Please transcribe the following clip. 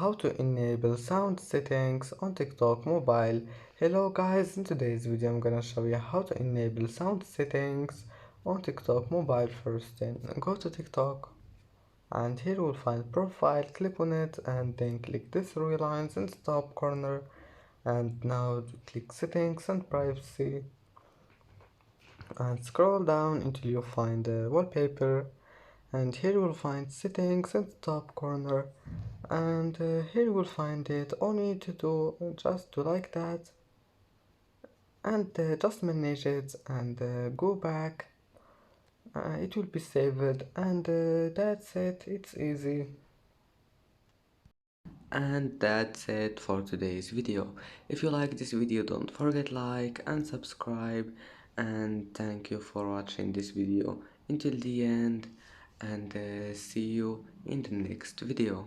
how to enable sound settings on TikTok mobile. Hello guys, in today's video I'm gonna show you how to enable sound settings on TikTok mobile. First, then go to TikTok and here you will find profile, click on it and then click these three lines in the top corner, and now click settings and privacy and scroll down until you find wallpaper, and here you will find settings in the top corner, and here you will find it. All you need to do just do like that and just manage it and go back. It will be saved, and that's it. It's easy. And that's it for today's video. If you like this video, don't forget like and subscribe, and thank you for watching this video until the end, and see you in the next video.